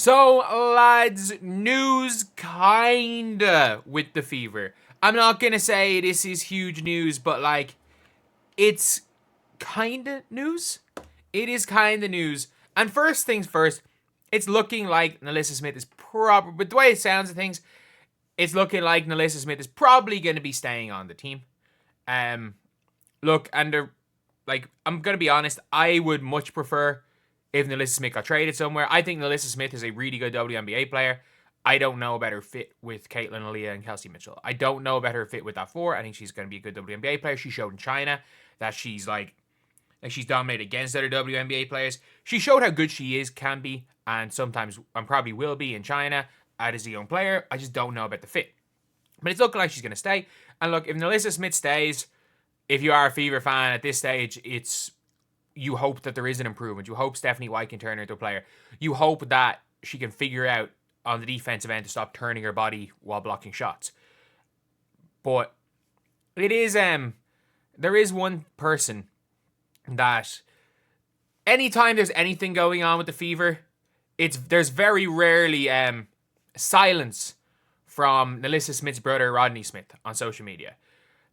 So, lads, news kinda with the Fever. I'm not gonna say this is huge news, but like, it's kinda news. It is kinda news. And first things first, it's looking like NaLyssa Smith is probably, with the way it sounds of things, it's looking like NaLyssa Smith is probably gonna be staying on the team. Look, and like, I'm gonna be honest, I would much prefer if NaLyssa Smith got traded somewhere. I think NaLyssa Smith is a really good WNBA player. I don't know about her fit with Caitlin, Aaliyah, and Kelsey Mitchell. I don't know about her fit with that four. I think she's going to be a good WNBA player. She showed in China that she's she's dominated against other WNBA players. She showed how good she can be, and sometimes, and probably will be in China as a young player. I just don't know about the fit. But it's looking like she's going to stay. And look, if NaLyssa Smith stays, if you are a Fever fan at this stage, you hope that there is an improvement. You hope Stephanie White can turn her into a player. You hope that she can figure out on the defensive end to stop turning her body while blocking shots. But it is there is one person that anytime there's anything going on with the Fever, there's very rarely silence from NaLyssa Smith's brother Rodney Smith on social media.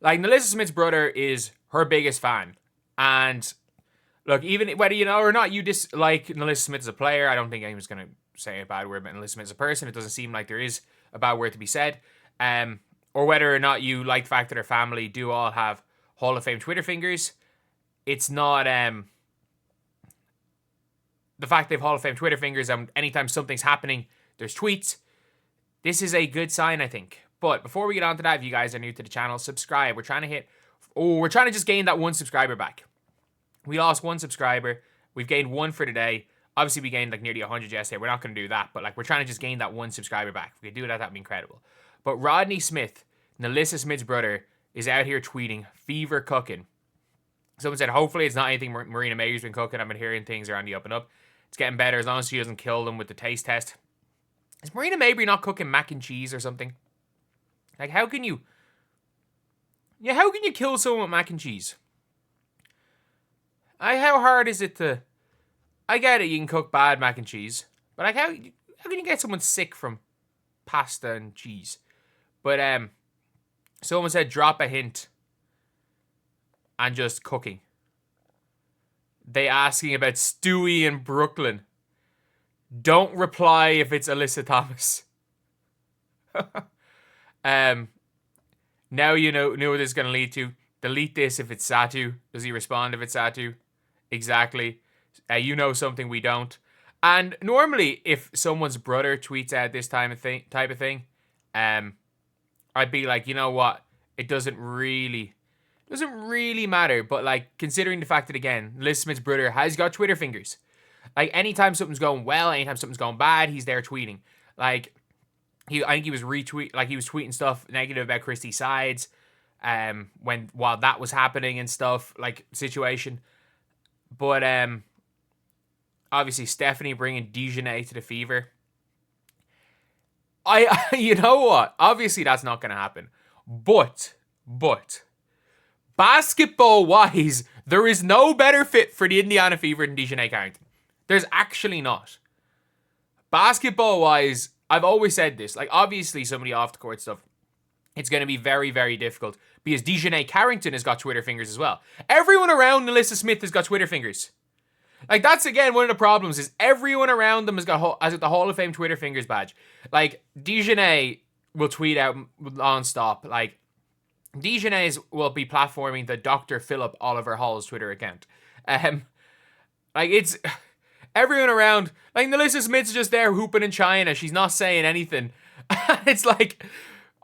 Like, NaLyssa Smith's brother is her biggest fan, and look, even whether you know or not, you dislike NaLyssa Smith as a player. I don't think anyone's going to say a bad word about NaLyssa Smith as a person. It doesn't seem like there is a bad word to be said. Or whether or not you like the fact that her family do all have Hall of Fame Twitter fingers. It's not the fact they have Hall of Fame Twitter fingers, and anytime something's happening, there's tweets. This is a good sign, I think. But before we get on to that, if you guys are new to the channel, subscribe. We're trying to just gain that one subscriber back. We lost one subscriber. We've gained one for today. Obviously, we gained like nearly 100 yesterday. We're not going to do that. But like, we're trying to just gain that one subscriber back. If we could do that, that'd be incredible. But Rodney Smith, NaLyssa Smith's brother, is out here tweeting, Fever cooking. Someone said, hopefully it's not anything Marina Mary's been cooking. I've been hearing things are on the up and up. It's getting better as long as she doesn't kill them with the taste test. Is Marina Mabry not cooking mac and cheese or something? Like, how can you kill someone with mac and cheese? How hard is it to... I get it, you can cook bad mac and cheese. But like, how can you get someone sick from pasta and cheese? But someone said drop a hint and just cooking. They asking about Stewie in Brooklyn. Don't reply if it's Alyssa Thomas. Now you know what this is going to lead to. Delete this if it's Satu. Does he respond if it's Satu? Exactly. You know something we don't. And normally, if someone's brother tweets out this type of thing, I'd be like, you know what? It doesn't really matter. But like, considering the fact that again, NaLyssa Smith's brother has got Twitter fingers. Like, anytime something's going well, anytime something's going bad, he's there tweeting. Like, I think he was tweeting stuff negative about Christy Sides, while that was happening and stuff, like, situation. But obviously Stephanie bringing Dejanay to the Fever. You know what? Obviously that's not going to happen. But basketball wise, there is no better fit for the Indiana Fever than Dejanay Carrington. There's actually not. Basketball wise, I've always said this. Like, obviously, some of the off-the-court stuff, it's going to be very, very difficult because Dejanay Carrington has got Twitter fingers as well. Everyone around NaLyssa Smith has got Twitter fingers. Like, that's, again, one of the problems is everyone around them has got the Hall of Fame Twitter fingers badge. Like, Dejanay will tweet out non-stop. Like, Dejanay's will be platforming the Dr. Philip Oliver Hall's Twitter account. Like, it's... Everyone around, like, NaLyssa Smith's just there hooping in China. She's not saying anything. It's like,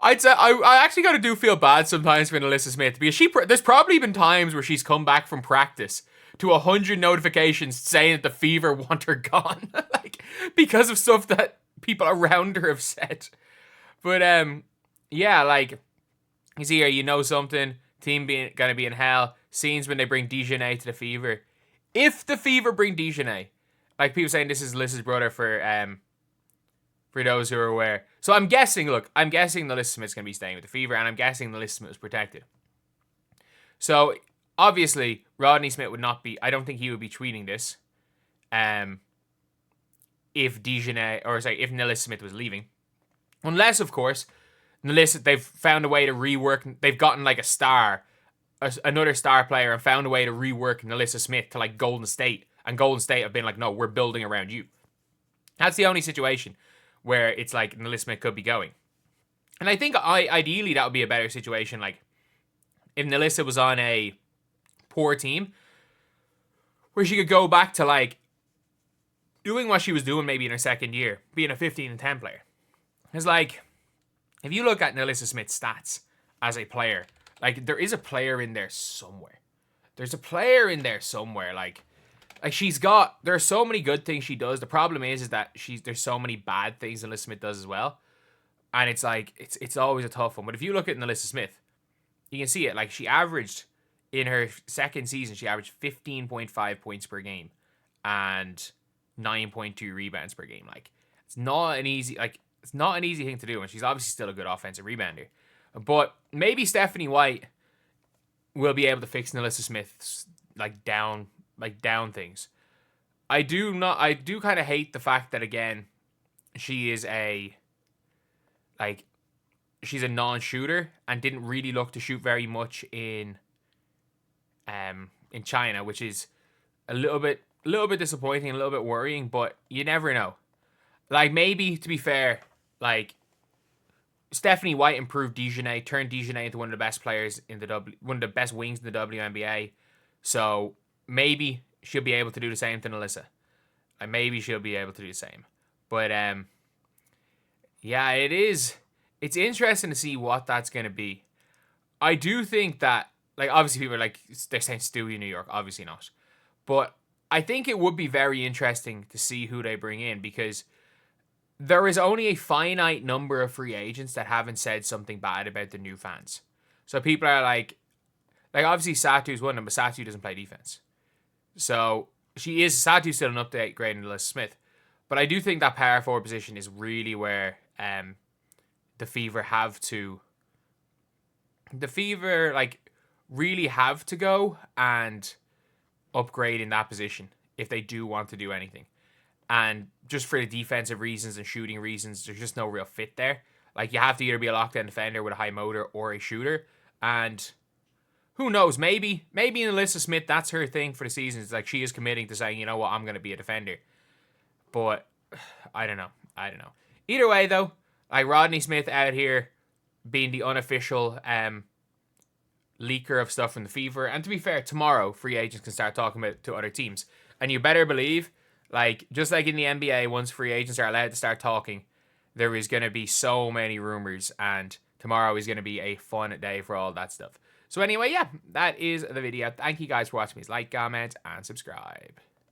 I'd say, I actually got to do feel bad sometimes for NaLyssa Smith because there's probably been times where she's come back from practice to 100 notifications saying that the Fever want her gone, like, because of stuff that people around her have said. But yeah, like, you see here, you know something. Team gonna be in hell. Scenes when they bring Dejanay to the Fever. If the Fever bring Dejanay. Like, people saying this is NaLyssa's brother for those who are aware. So I'm guessing NaLyssa Smith's going to be staying with the Fever, and I'm guessing NaLyssa Smith was protected. So, obviously, Rodney Smith would not be... I don't think he would be tweeting this. if if NaLyssa Smith was leaving. Unless, of course, they've found a way to rework. They've gotten like another star player, and found a way to rework NaLyssa Smith to like Golden State. And Golden State have been like, no, we're building around you. That's the only situation where it's like NaLyssa Smith could be going. And I think ideally that would be a better situation. Like if NaLyssa was on a poor team where she could go back to like doing what she was doing maybe in her second year, being a 15 and 10 player. It's like, if you look at NaLyssa Smith's stats as a player, like there is a player in there somewhere. There's a player in there somewhere. Like there are so many good things she does. The problem is that there's so many bad things NaLyssa Smith does as well. And it's like, it's always a tough one. But if you look at NaLyssa Smith, you can see it. Like she averaged, in her second season, she averaged 15.5 points per game and 9.2 rebounds per game. Like it's not an easy thing to do, and she's obviously still a good offensive rebounder. But maybe Stephanie White will be able to fix NaLyssa Smith's down things. I do kind of hate the fact that, again, she's a non-shooter and didn't really look to shoot very much in China, which is a little bit disappointing, a little bit worrying, but you never know. Like, maybe, to be fair, like, Stephanie White improved Dejanay, turned Dejanay into one of the best players one of the best wings in the WNBA. So maybe she'll be able to do the same to NaLyssa. Like, maybe she'll be able to do the same. But yeah, it's interesting to see what that's gonna be. I do think that, like, obviously people are like, they're saying Stewie in New York. Obviously not. But I think it would be very interesting to see who they bring in, because there is only a finite number of free agents that haven't said something bad about the new fans. So people are like obviously Satu's one of them, but Satu doesn't play defense. So Satu's still an update grade in NaLyssa Smith. But I do think that power forward position is really where the Fever really have to go and upgrade in that position if they do want to do anything. And just for the defensive reasons and shooting reasons, there's just no real fit there. Like, you have to either be a lockdown defender with a high motor or a shooter. And who knows, maybe NaLyssa Smith, that's her thing for the season. It's like she is committing to saying, you know what, I'm going to be a defender. But I don't know. Either way, though, like, Rodney Smith out here being the unofficial leaker of stuff from the Fever. And to be fair, tomorrow, free agents can start talking about to other teams. And you better believe, like, just like in the NBA, once free agents are allowed to start talking, there is going to be so many rumors, and tomorrow is going to be a fun day for all that stuff. So anyway, yeah, that is the video. Thank you guys for watching. Please like, comment, and subscribe.